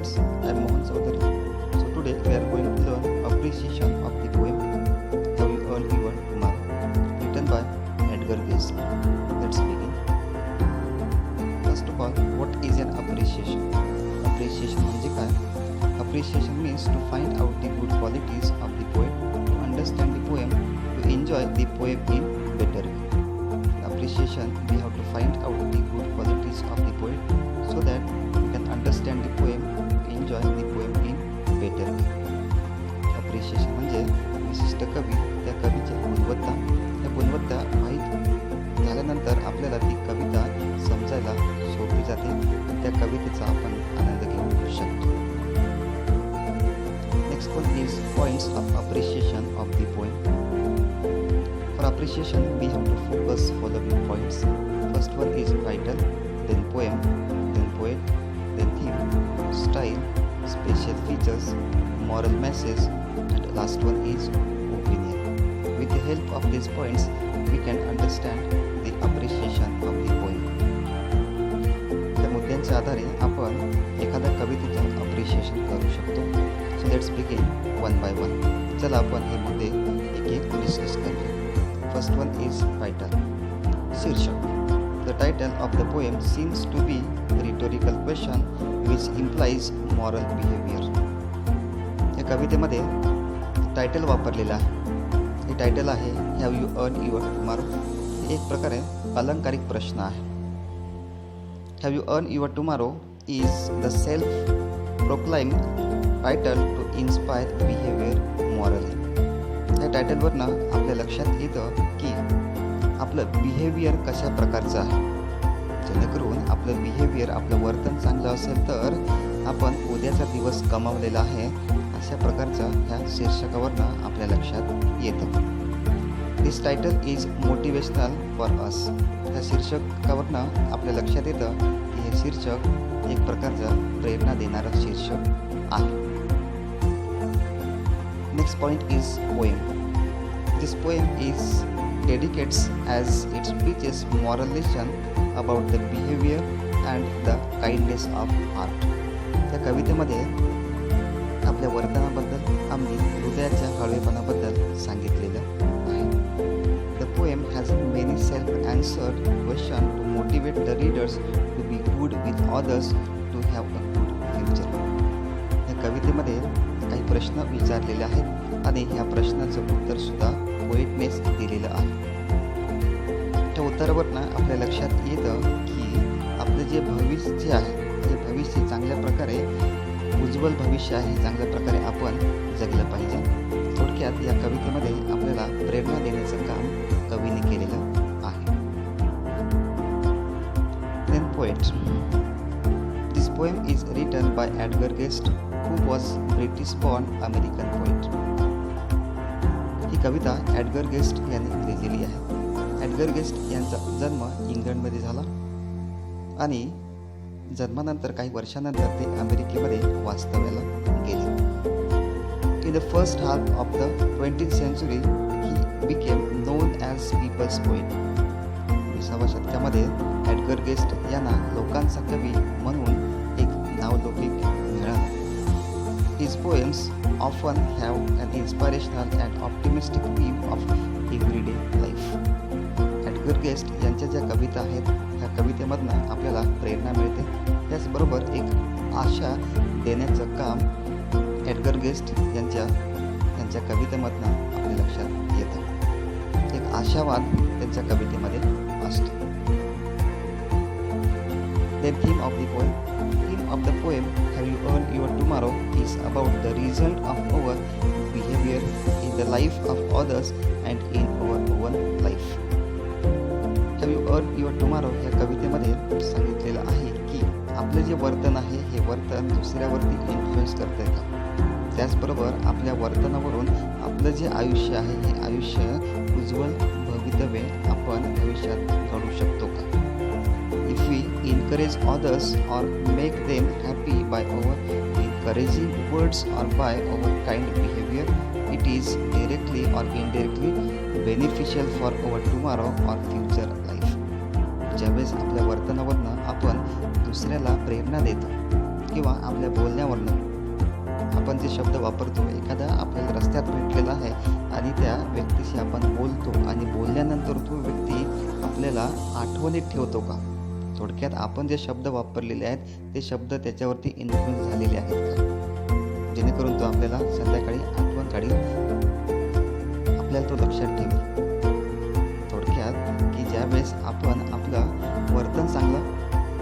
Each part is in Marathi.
friends, I am Mohan Chaudhary. So today we are going to learn appreciation of the poem Have You Earned Your Tomorrow, written by Edgar Cayce. Let's begin. First of all, what is an appreciation? Appreciation म्हणजे काय? Appreciation means to find out the good qualities of the poet, to understand the poem, to enjoy the poem in better way. In appreciation, we have to find out the good qualities of the poet so that we can understand the poem, to enjoy the poem in better way. Appreciation म्हणजे विशिष्ट कवी, त्या कवीची गुणवत्ता, त्या गुणवत्ता माहीत झाल्यानंतर आपल्याला ती कविता समजायला सोपी जाते आणि त्या कवितेचा आपण आनंद घेऊ शकतो. Next one is points of appreciation of the poem. For appreciation, we have to focus following points. First one is title, then poem, then poet, then theme, style, special features, moral message, and last one is opinion. With the help of these points, we can understand the appreciation of the poem. त्या मुद्द्यांच्या आधारे आपण एखाद्या कवितेचं अप्रिशिएशन करू शकतो. So let's begin one by one. चला आपण हे मुद्दे एक एक डिस्कस करूया. फर्स्ट वन इज टायटल, शीर्षक. The title of the poem seems to be a rhetorical question which implies moral behavior. या कवितेमध्ये टायटल वापरलेलं आहे. हे टायटल आहे have you earn your tomorrow. हे एक प्रकारे अलंकारिक प्रश्न आहे. Have you earn your tomorrow is the self proclaim title to inspire behaviour morally. या टायटलवरनं आपल्या लक्षात येतं की आपलं बिहेवियर कशा प्रकारचं आहे. जेणेकरून आपलं बिहेवियर, आपलं वर्तन चांगलं असेल तर आपण उद्याचा दिवस कमावलेला आहे अशा प्रकारचं ह्या शीर्षकावरनं आपल्या लक्षात येतं. This title is motivational for us. ह्या शीर्षकावरनं आपल्या लक्षात येतं की हे शीर्षक एक प्रकारचं प्रेरणा देणारं शीर्षक आहे. Next point is poem. This poem is dedicates as it speeches moral lesson about the behavior and the kindness of heart. त्या कवितेमध्ये आपल्या वर्तनाबद्दल आणि हृदयाच्या हळवेपणाबद्दल सांगितलेलं आहे. The poem has many self-answered questions to motivate the readers to be good with others, to have a good future. या कवितेमध्ये काही प्रश्न विचारलेले आहेत आणि ह्या प्रश्नाचं उत्तर सुद्धा पोएटनेच दिलेलं आहे. त्या उत्तरावरनं आपल्या लक्षात येतं की आपलं जे भविष्य जे आहे ते भविष्य चांगल्या प्रकारे, उज्ज्वल भविष्य आहे, चांगल्या प्रकारे आपण जगलं पाहिजे. थोडक्यात या कवितेमध्ये आपल्याला प्रेरणा देण्याचं काम कवीने केलेलं आहे. Then poet. This poem is written by Edgar Guest who was British born American poet. ही कविता एडगर गेस्ट यांनी लिहिलेली आहे. एडगर गेस्ट यांचा जन्म इंग्लंडमध्ये झाला आणि जन्मानंतर काही वर्षानंतर ते अमेरिकेमध्ये वास्तव्याला गेले. In the first half of the 20th century he became known as people's poet. 20व्या शतकामध्ये एडगर गेस्ट यांना लोकांचा कवी म्हणून एक नावलौकिक मिळाला. His poems often have an inspirational and optimistic view of everyday life. Edgar guest यांच्या ज्या कविता आहेत ह्या कवितेमधनं आपल्याला प्रेरणा मिळते. त्याचबरोबर एक आशा देण्याचं काम एडगर गेस्ट यांच्या कवितेमधनं आपल्या लक्षात येतं. एक आशावाद त्यांच्या कवितेमध्ये असतो. The theme of the poem. Theme of the poem Have You Earned Your Tomorrow is about the result of our behavior in the life of others and in our own life. Have you earned your tomorrow या कवितेमध्ये सांगितलेलं आहे की आपलं जे वर्तन आहे हे वर्तन दुसऱ्यावरती इन्फ्लुएन्स करतंय का. त्याचबरोबर आपल्या वर्तनावरून आपलं जे आयुष्य आहे हे आयुष्य उज्ज्वल भवितव्य आपण भविष्यात घडू शकतो का. If we encourage others or make them happy by our encouraging words or by our kind behavior, it is directly or indirectly beneficial for our tomorrow or future life. ज्यावेळेस आपल्या वर्तनावरनं आपण दुसऱ्याला प्रेरणा देतो किंवा आपल्या बोलण्यावरनं आपण जे शब्द वापरतो, एखादा आपल्याला रस्त्यात भेटलेला आहे आणि त्या व्यक्तीशी आपण बोलतो आणि बोलल्यानंतर तो व्यक्ती आपल्याला आठवणीत ठेवतो का? थोडक्यात आपण जे शब्द वापरलेले आहेत ते शब्द त्याच्यावरती इन्फ्लुएन्स झालेले आहेत का, जेणेकरून तो आपल्याला संध्याकाळी आठवण काढील, आपल्याला तो लक्षात ठेवेल. थोडक्यात की ज्यावेळेस आपण आपलं वर्तन चांगलं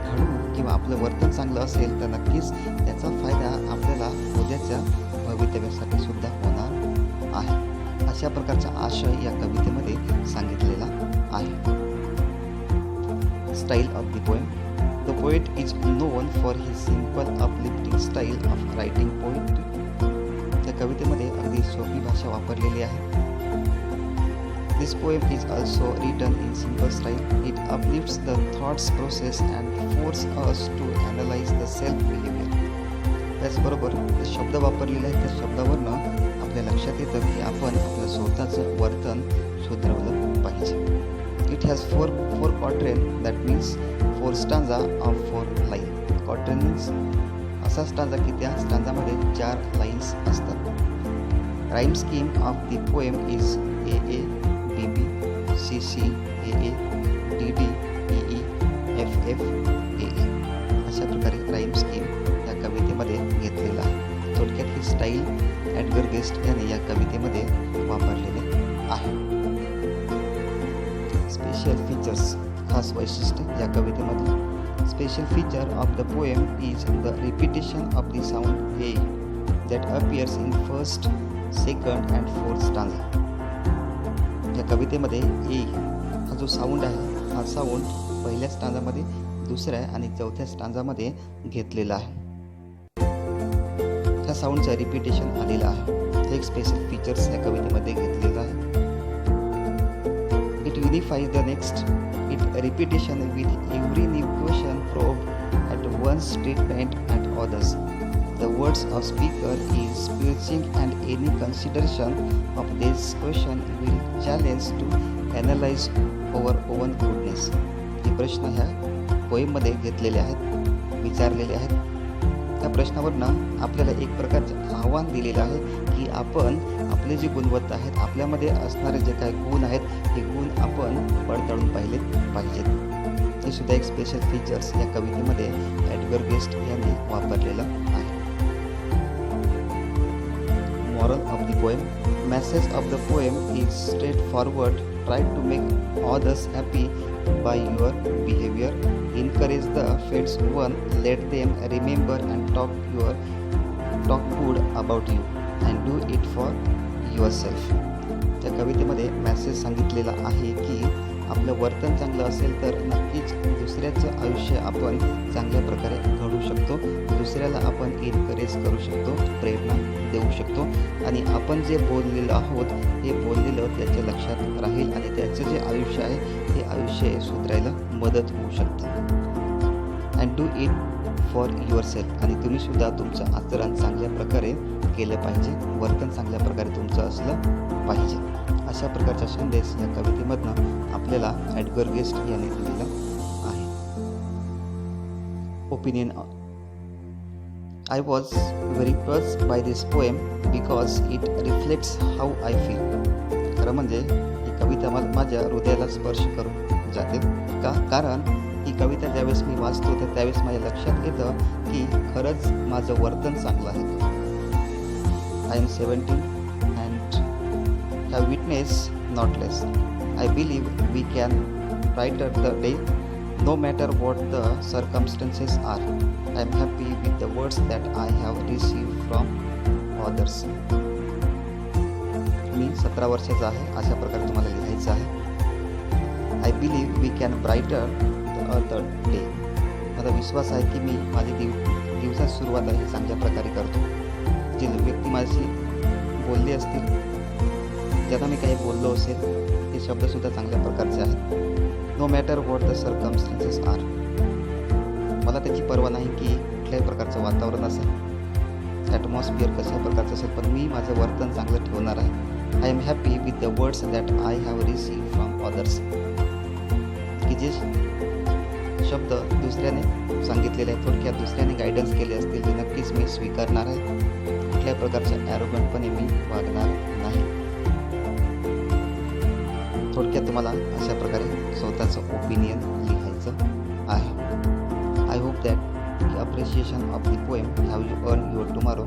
घडवू किंवा आपलं वर्तन चांगलं असेल तर नक्कीच त्याचा फायदा आपल्याला उद्याच्या भवितव्यासाठी सुद्धा होणार आहे. अशा प्रकारचा आशय या कवितेमध्ये सांगितलेला आहे. Style of the poem. The poet is non for his simple uplifting style of writing poetry. त्या कवितेमध्ये अगदी सोपी भाषा वापरलेली आहे. This poem is also written in simple style. It uplifts the thoughts process and forces us to analyze the self behavior. त्याचबरोबर जे शब्द वापरलेले आहेत त्या शब्दावरनं आपल्या लक्षात येतं की आपण आपलं स्वतःचं वर्तन सुधारवलं पाहिजे. It has four quatrain, that means 4 stanza of 4 line. Quatrain means असा स्टांजा की त्या स्टांजामध्ये 4 लाईन्स असतात. Rhyme scheme of the poem is AA, BB, CC, AA, DD, EE, FF, AA. अशा प्रकारे राईम स्कीम या कवितेमध्ये घेतलेला आहे. थोडक्यात ही स्टाईल एडगर गेस्ट याने या कवितेमध्ये वापरलेले आहे. स्पेशल फीचर्स, खास वैशिष्ट्य या कवितेमध्ये. Special feature of the poem is the repetition of the sound A that appears in first, second and fourth stanza. या कवितेमध्ये ए हा जो साऊंड आहे हा साऊंड पहिल्या स्टांजामध्ये, दुसऱ्या आणि चौथ्या स्टांजामध्ये घेतलेला आहे. ह्या साऊंडचं रिपिटेशन आलेलं आहे. हे एक स्पेशल फीचर्स या कवितेमध्ये घेतलेलं आहे. It unifies the next it repetition with every new question probe at one statement at others. The words of speaker is preaching and any consideration of this question will challenge to analyze our own goodness. हे प्रश्न ह्या पोएममध्ये घेतलेले आहेत, विचारलेले आहेत. त्या प्रश्नावरनं आपल्याला एक प्रकारचं आव्हान दिलेलं आहे की आपण आपले जे गुणवत्ता आहेत, आपल्यामध्ये असणारे जे काही गुण आहेत हे गुण आपण पडताळून पाहिले पाहिजेत. हे सुद्धा एक स्पेशल फीचर्स या कवितेमध्ये एडगर गेस्ट यांनी वापरलेलं आहे. Moral of the poem. Message of the poem is straightforward. Try to make others happy by your behavior. Encourage the faiths one. Let them remember and talk good about you and do it for yourself. त्या कवितेमध्ये मेसेज सांगितलेला आहे की आपलं वर्तन चांगलं असेल तर नक्कीच दुसऱ्याचं आयुष्य आपण चांगल्या प्रकारे घडवू शकतो. दुसऱ्याला आपण एनकरेज करू शकतो, प्रेरणा देऊ शकतो आणि आपण जे बोललेलं आहोत हे बोललेलं त्याच्या लक्षात राहील आणि त्याचं जे आयुष्य आहे ते आयुष्य सुधारायला मदत होऊ शकते. And do it for your self. आणि तुम्हीसुद्धा तुमचं आचरण चांगल्या प्रकारे केलं पाहिजे, वर्तन चांगल्या प्रकारे तुमचं असलं पाहिजे. अशा प्रकारचा संदेश या कवितेमधनं आपल्याला एडगर गेस्ट यांनी दिलेला आहे. Opinion. I was very touched by this poem because it reflects how I feel. खरं म्हणजे ही कविता माझ्या हृदयाला स्पर्श करून जाते. कारण ही कविता ज्यावेळेस मी वाचतो तर त्यावेळेस माझ्या लक्षात येतं की खरंच माझं वर्तन चांगलं आहे. I am 17 and have witnessed not less. I believe we can brighter the day no matter what the circumstances are. I am happy with the words that I have received from others. मी 17 वर्षाचा आहे. अशा प्रकारे तुम्हाला लिहायचं आहे. I believe we can brighter the day. माझा विश्वास आहे की मी माझी दिवसात सुरुवात आहे चांगल्या प्रकारे करतो. जे व्यक्ती माझी बोलले असतील, ज्यांना मी काही बोललो असेल, ते शब्दसुद्धा चांगल्या प्रकारचे आहेत. No matter what the circumstances are. मला त्याची पर्वा नाही की कुठल्याही प्रकारचं वातावरण असेल, ॲटमॉस्फिअर कशा प्रकारचं असेल, पण मी माझं वर्तन चांगलं ठेवणार आहे. I am happy with the words that I have received from others. की जे शब्द दुसऱ्याने सांगितलेले आहेत, थोडक्यात दुसऱ्याने गायडन्स केले असतील, हेच मी स्वीकारणार आहे. कुठल्याही प्रकारच्या ॲरोगंटपणे मी वागणार नाही. थोडक्यात तुम्हाला अशा प्रकारे स्वतःचं ओपिनियन लिहायचं आहे. I hope that the appreciation of the poem have you earned your tomorrow.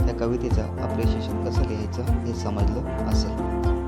त्या कवितेचं अप्रिशिएशन कसं लिहायचं हे समजलं असेल.